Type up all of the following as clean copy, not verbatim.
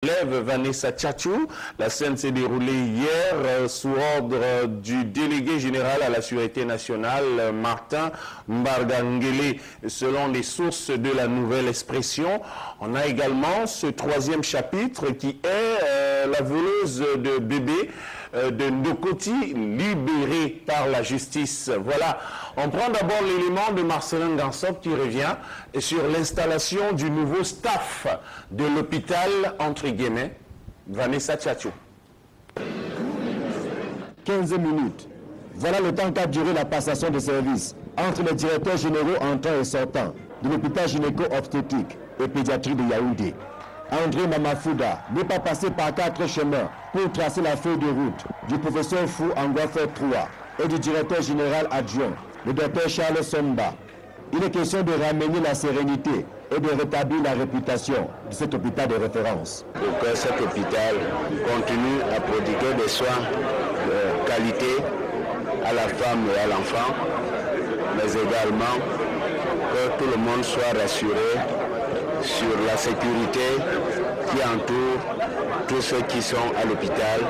Lève Vanessa Tchatchou. La scène s'est déroulée hier sous ordre du délégué général à la Sûreté nationale, Martin Mbargangele. Selon les sources de la Nouvelle Expression, on a également ce troisième chapitre qui est la voleuse de bébé de Ndokoti libérée par la justice. Voilà, on prend d'abord l'élément de Marcelin Gansop qui revient sur l'installation du nouveau staff de l'hôpital, entre guillemets, Vanessa Tchatchou. 15 minutes. Voilà le temps qu'a duré la passation de service entre les directeurs généraux entrants et sortants de l'hôpital gynéco-obstétrique et pédiatrique de Yaoundé. André Mamafouda n'est pas passé par 4 chemins pour tracer la feuille de route du professeur Fou Angwafer Troua et du directeur général adjoint, le docteur Charles Somba. Il est question de ramener la sérénité et de rétablir la réputation de cet hôpital de référence. Pour que cet hôpital continue à prodiguer des soins de qualité à la femme et à l'enfant, mais également que tout le monde soit rassuré sur la sécurité qui entoure tous ceux qui sont à l'hôpital,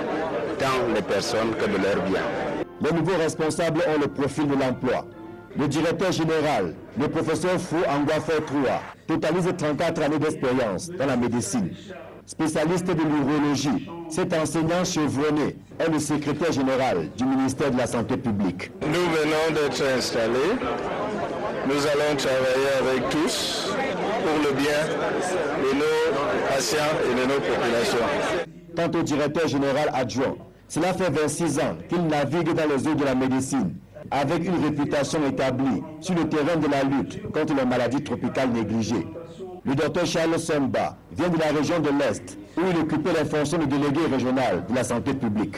tant les personnes que de leurs biens. Les nouveaux responsables ont le profil de l'emploi. Le directeur général, le professeur Fou Angwafer Troua, totalise 34 années d'expérience dans la médecine. Spécialiste de l'urologie, cet enseignant chevronné est le secrétaire général du ministère de la Santé publique. Nous venons d'être installés. Nous allons travailler avec tous pour le bien de nos patients et de nos populations. Quant au directeur général adjoint, cela fait 26 ans qu'il navigue dans les eaux de la médecine, avec une réputation établie sur le terrain de la lutte contre les maladies tropicales négligées. Le docteur Charles Somba vient de la région de l'Est, où il occupait les fonctions de délégué régional de la santé publique.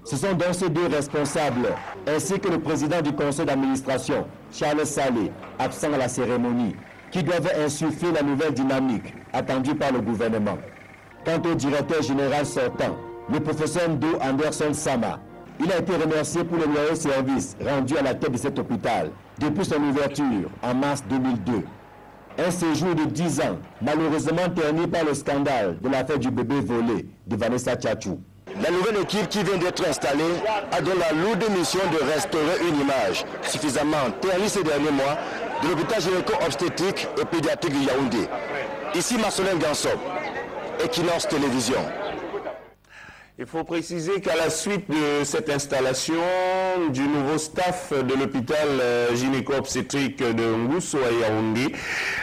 Ce sont donc ces deux responsables, ainsi que le président du conseil d'administration, Charles Salé, absent à la cérémonie, qui doivent insuffler la nouvelle dynamique attendue par le gouvernement. Quant au directeur général sortant, le professeur Ndo Anderson Sama, il a été remercié pour le loyal service rendu à la tête de cet hôpital depuis son ouverture en mars 2002. Un séjour de 10 ans, malheureusement terni par le scandale de l'affaire du bébé volé de Vanessa Tchatchou. La nouvelle équipe qui vient d'être installée a donc la lourde mission de restaurer une image suffisamment ternie ces derniers mois de l'hôpital gynéco-obstétrique et pédiatrique de Yaoundé. Ici Marcelin Gansop, Equinox Télévision. Il faut préciser qu'à la suite de cette installation du nouveau staff de l'hôpital gynéco-obstétrique de Ngousso à Yaoundé,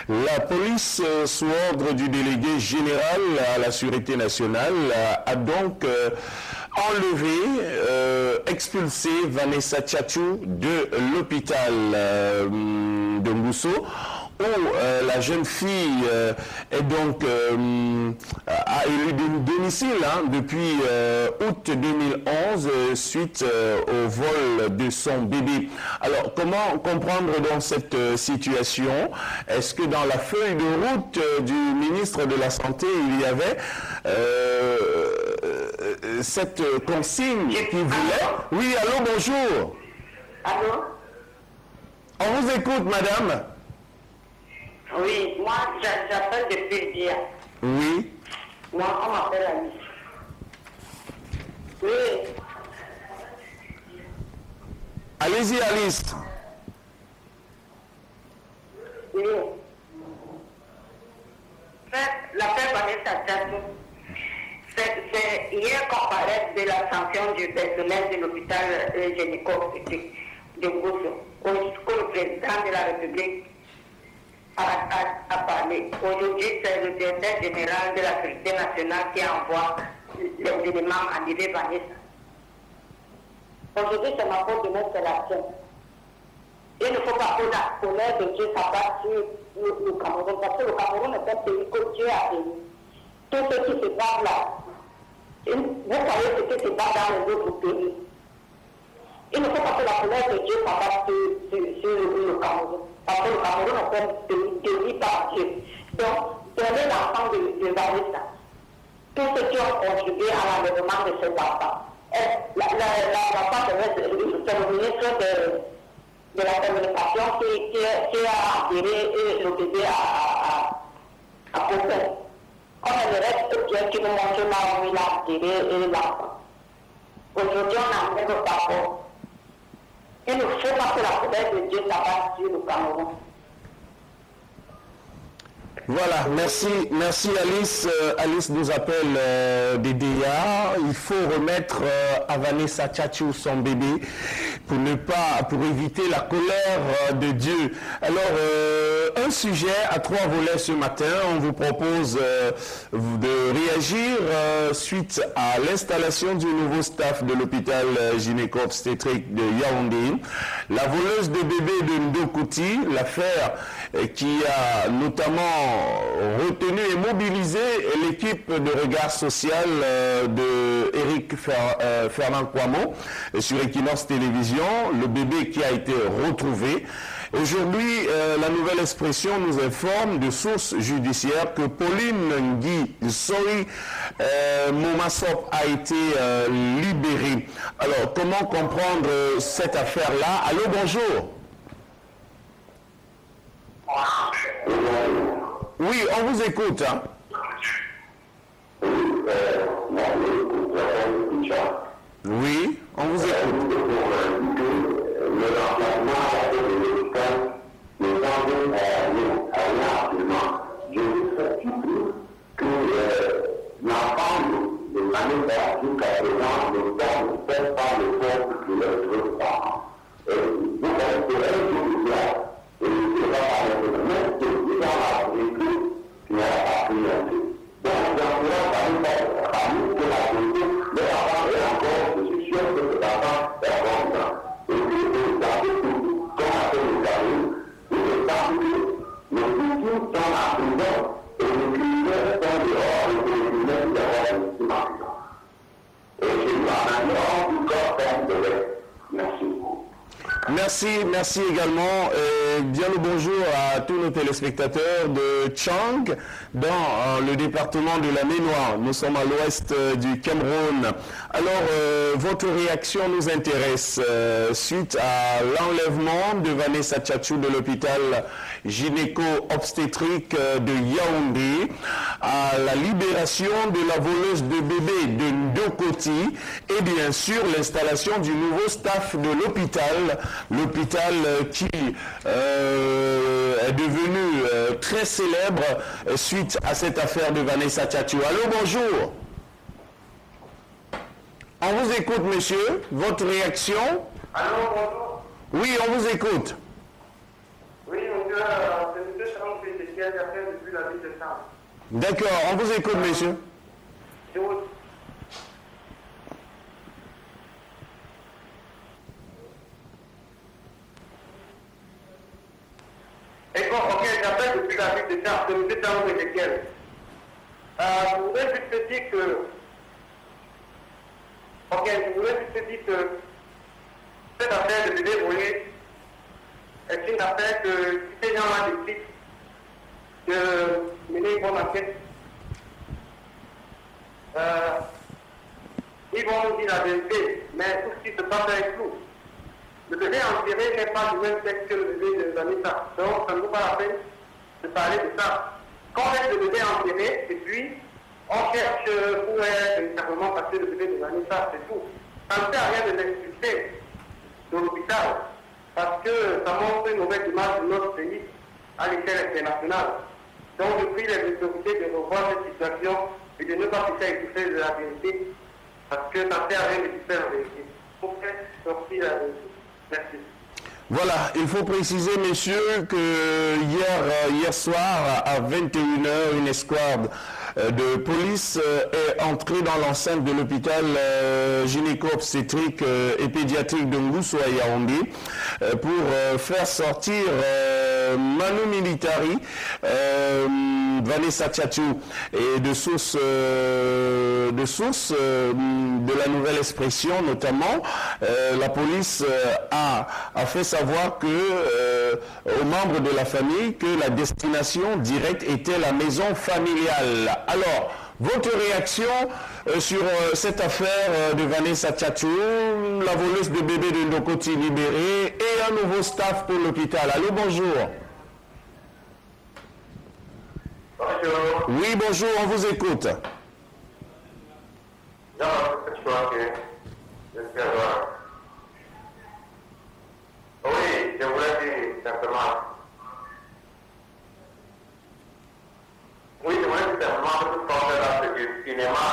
la police, sous ordre du délégué général à la Sûreté nationale, a donc enlevé, expulsé Vanessa Tchatchou de l'hôpital de Ngousso, où la jeune fille est donc a élu domicile depuis août 2011 suite au vol de son bébé. Alors comment comprendre donc cette situation? Est-ce que dans la feuille de route du ministre de la Santé il y avait cette consigne qui voulait? Oui, allô, bonjour. Allô? On vous écoute, madame. Oui, moi j'appelle depuis hier. Oui. Moi, on m'appelle Alice. Oui. Allez-y, Alice. Oui. L'affaire Vanessa Tchatchou, c'est hier qu'on parlait de la sanction du personnel de l'hôpital gynéco-obstétrique de Ngousso, où le président de la République a parlé. Aujourd'hui, c'est le directeur général de la Sécurité nationale qui envoie les éléments à l'idée Vanessa. Aujourd'hui, c'est ma faute de mettre l'action. Il ne faut pas que la colère de Dieu s'abatte sur le Cameroun, parce que le Cameroun est un pays que Dieu a béni. Tout ce qui se passe là, vous savez ce qui se passe dans les autres pays. Il ne faut pas que la colère de Dieu s'abatte sur le Cameroun. Parce que le Cameroun est un pays béni par Dieu. Donc, donnez l'enfant de Vanessa. Tous ceux qui ont contribué à l'enlèvement de cet enfant. L'enfant, c'est le ministre de la communication qui a enterré le bébé à Copen. on aimerait bien qu'il nous montre là où il a enterré l'enfant. Aujourd'hui, on a même le rapport. Il ne faut pas que la colère de Dieu s'abatte sur le Cameroun. Voilà, merci Alice. Alice nous appelle des DIA. Il faut remettre à Vanessa Tchatchou son bébé pour éviter la colère de Dieu. Alors, un sujet à 3 volets ce matin. On vous propose de réagir suite à l'installation du nouveau staff de l'hôpital gynéco-obstétrique de Yaoundé. La voleuse de bébé de Ndokouti, l'affaire qui a notamment retenu et mobilisé l'équipe de regard social de Eric Fernand Kouamo sur Equinox Télévision, le bébé qui a été retrouvé. Aujourd'hui, la Nouvelle Expression nous informe de sources judiciaires que Pauline Nguy Soy Momasop a été libérée. Alors, comment comprendre cette affaire-là? Allô, bonjour. Oui, on vous écoute. Hein. Oui, on vous écoute. Merci également. Bien le bonjour à tous nos téléspectateurs de Tchang dans le département de la Ménoire. Nous sommes à l'ouest du Cameroun. Alors, votre réaction nous intéresse suite à l'enlèvement de Vanessa Tchatchou de l'hôpital gynéco-obstétrique de Yaoundé, à la libération de la voleuse de bébé de Ndokouti et bien sûr l'installation du nouveau staff de l'hôpital qui est devenu très célèbre suite à cette affaire de Vanessa Tchatchou. Allô, bonjour. On vous écoute, monsieur. Votre réaction? Allô, bonjour. Oui, on vous écoute. Oui, monsieur, c'est monsieur Charles qui a fait depuis la ville de Charles. D'accord, on vous écoute, monsieur. Et bon, ok, j'appelle depuis la ville de Charles, c'est monsieur Charles Ezekiel. Je voudrais juste te dire que... Ok, je voudrais juste te dire que cette affaire de bébé volé est une affaire que si ces gens-là décident de mener une bonne enquête, ils vont nous dire la vérité, mais tout ce qui se passe avec nous. Le bébé enterré n'est pas du même sexe que le bébé de Vanessa. Donc, ça ne vaut pas la peine de parler de ça. Quand on laisse le bébé enterré, et puis, on cherche où est véritablement passé le bébé de Vanessa, c'est tout. Ça ne sert à rien de l'expulser de l'hôpital, parce que ça montre une mauvaise image de notre pays à l'échelle internationale. Donc, je prie les autorités de revoir cette situation et de ne pas se faire étouffer de la vérité, parce que ça ne sert à rien de faire la vérité. Il faut faire sortir la vérité. Merci. Voilà, il faut préciser, messieurs, que hier soir, à 21h, une escouade de police est entrée dans l'enceinte de l'hôpital gynéco-obstétrique et pédiatrique de Ngousso à Yaoundé pour faire sortir Manu Militari, Vanessa Tchatchou, et de sources de la Nouvelle Expression notamment, la police a fait savoir que aux membres de la famille que la destination directe était la maison familiale. Alors, votre réaction sur cette affaire de Vanessa Tchatchou, la voleuse de bébé de Ndokouti libérée et un nouveau staff pour l'hôpital. Allô, bonjour. bonjour. Oui, bonjour, on vous écoute. Oui, je voulais dire simplement. Oui, je voulais dire simplement que tout compte du cinéma.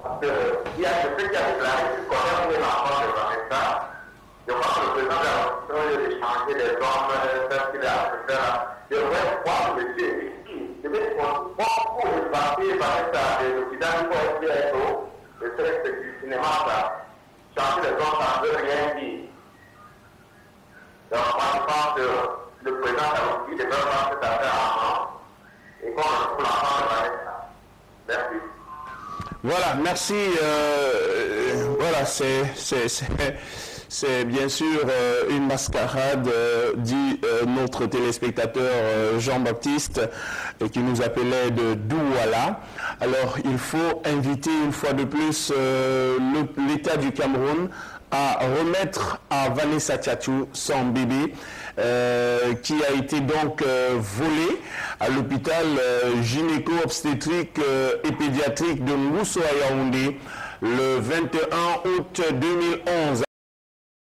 Parce qu'il y a ce qui a déclaré qu'il connaît l'enfant de Vanessa. Je crois que le président de la République de changer les hommes, faire ce qu'il a à faire. Je voudrais voir le monsieur ici. Je vais pour le papier, Vanessa, de l'hôpital pour être le texte du cinéma, ça. Changer les hommes, ça ne veut rien dire. Donc, moi, je pense que le président de la République devrait faire cette affaire avant et qu'on retrouve l'enfant de Vanessa. Merci. Voilà, merci. Voilà, c'est bien sûr une mascarade, dit notre téléspectateur Jean-Baptiste, qui nous appelait de Douala. Alors, il faut inviter une fois de plus l'État du Cameroun à remettre à Vanessa Tchatchou son bébé qui a été donc volé à l'hôpital gynéco-obstétrique et pédiatrique de Mousso à Yaoundé le 21 août 2011.